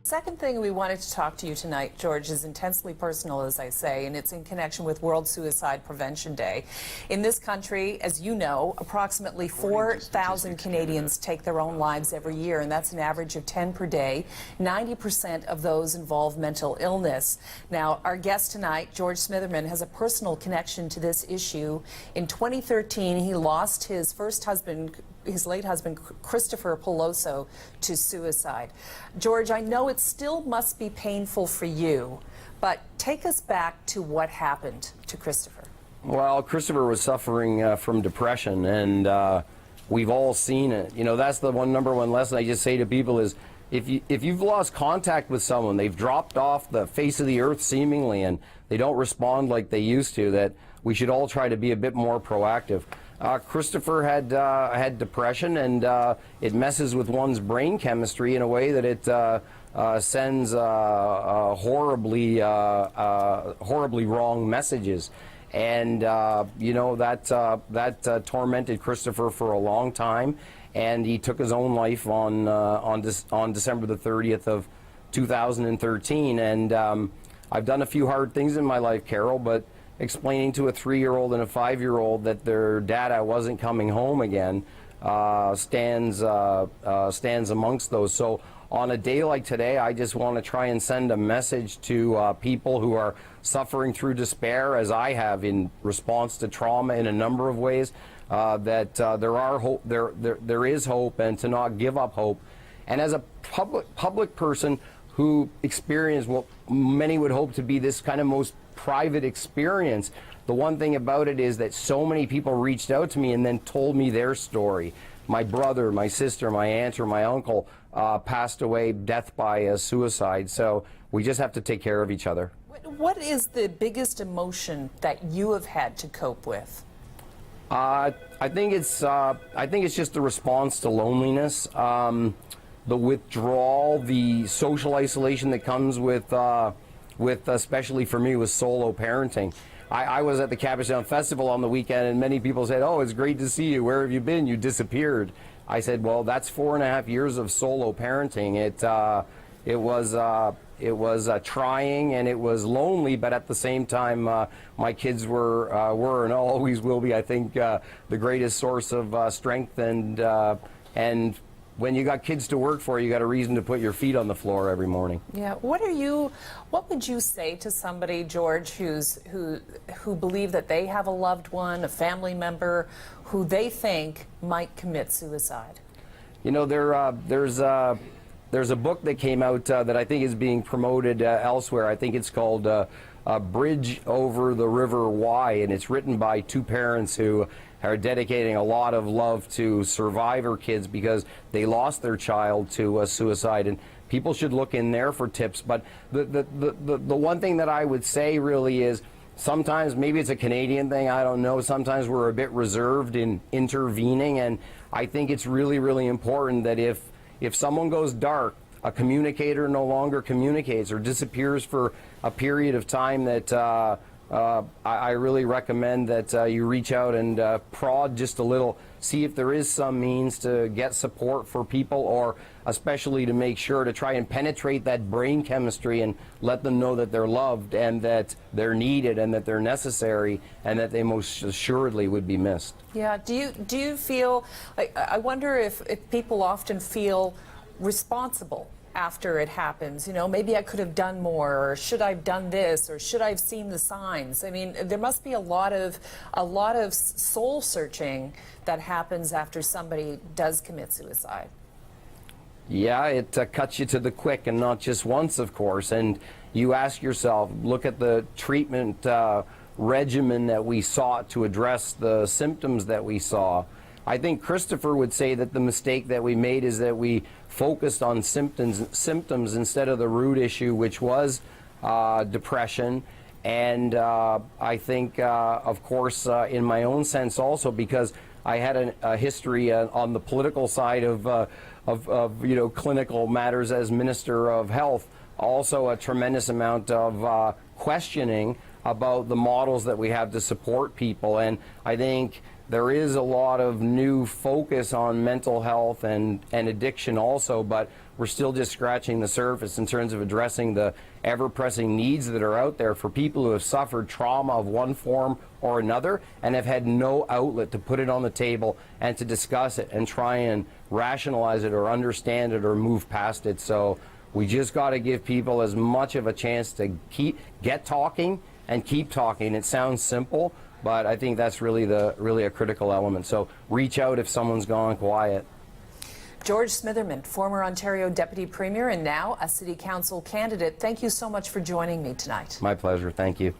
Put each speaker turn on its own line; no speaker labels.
Second thing we wanted to talk to you tonight, George, is intensely personal, as I say, and it's in connection with World Suicide Prevention Day. In this country, as you know, approximately 4,000 Canadians take their own lives every year, and that's an average of 10 per day. 90% of those involve mental illness. Now, our guest tonight, George Smitherman, has a personal connection to this issue. In 2013, he lost his first husband, his late husband, Christopher Peloso, to suicide. George, I know it still must be painful for you, but take us back to what happened to Christopher.
Well, Christopher was suffering from depression, and we've all seen it. You know, that's the number one lesson I just say to people is, if you've lost contact with someone, they've dropped off the face of the earth seemingly, and they don't respond like they used to, that we should all try to be a bit more proactive. Christopher had depression, and it messes with one's brain chemistry in a way that it sends horribly wrong messages. And you know, that tormented Christopher for a long time, and he took his own life on December the 30th of 2013. And I've done a few hard things in my life, Carol, but explaining to a 3-year-old and a 5-year-old that their dada wasn't coming home again stands amongst those. So on a day like today, I just want to try and send a message to people who are suffering through despair, as I have in response to trauma in a number of ways, that there is hope, and to not give up hope. And as a public person who experienced what many would hope to be this kind of most private experience, the one thing about it is that so many people reached out to me and then told me their story. My brother, my sister, my aunt, or my uncle passed away, death by suicide. So we just have to take care of each other.
What is the biggest emotion that you have had to cope with?
I think it's just the response to loneliness, the withdrawal, the social isolation that comes with especially for me, with solo parenting. I was at the Capital Festival on the weekend, and many people said, "Oh, it's great to see you. Where have you been? You disappeared." I said, "Well, that's 4.5 years of solo parenting. It was trying, and it was lonely, but at the same time, my kids were and always will be, I think, the greatest source of strength and when you got kids to work for, you got a reason to put your feet on the floor every morning."
Yeah. What would you say to somebody, George, who believe that they have a loved one, a family member, who they think might commit suicide?
You know, there's a book that came out that I think is being promoted elsewhere. I think it's called Bridge Over the River Why, and it's written by 2 parents who are dedicating a lot of love to survivor kids because they lost their child to suicide, and people should look in there for tips. But the one thing that I would say really is, sometimes, maybe it's a Canadian thing, I don't know, sometimes we're a bit reserved in intervening, and I think it's really, really important that if someone goes dark, a communicator no longer communicates or disappears for a period of time, that I really recommend that you reach out and prod just a little, see if there is some means to get support for people, or especially to make sure to try and penetrate that brain chemistry and let them know that they're loved and that they're needed and that they're necessary and that they most assuredly would be missed.
Yeah. Do you feel, I wonder if people often feel responsible after it happens? You know, maybe I could have done more, or should I have done this, or should I have seen the signs? I mean, there must be a lot of soul searching that happens after somebody does commit suicide.
Yeah, it cuts you to the quick, and not just once, of course. And you ask yourself, look at the treatment regimen that we sought to address the symptoms that we saw. I think Christopher would say that the mistake that we made is that we focused on symptoms instead of the root issue, which was depression. And I think, of course, in my own sense also, because I had a history on the political side of you know, clinical matters as Minister of Health, also a tremendous amount of questioning about the models that we have to support people. And I think there is a lot of new focus on mental health and addiction also, but we're still just scratching the surface in terms of addressing the ever-pressing needs that are out there for people who have suffered trauma of one form or another and have had no outlet to put it on the table and to discuss it and try and rationalize it or understand it or move past it. So we just got to give people as much of a chance to get talking and keep talking. It sounds simple, but I think that's really a critical element. So reach out if someone's gone quiet.
George Smitherman, former Ontario Deputy Premier and now a City Council candidate, thank you so much for joining me tonight.
My pleasure. Thank you.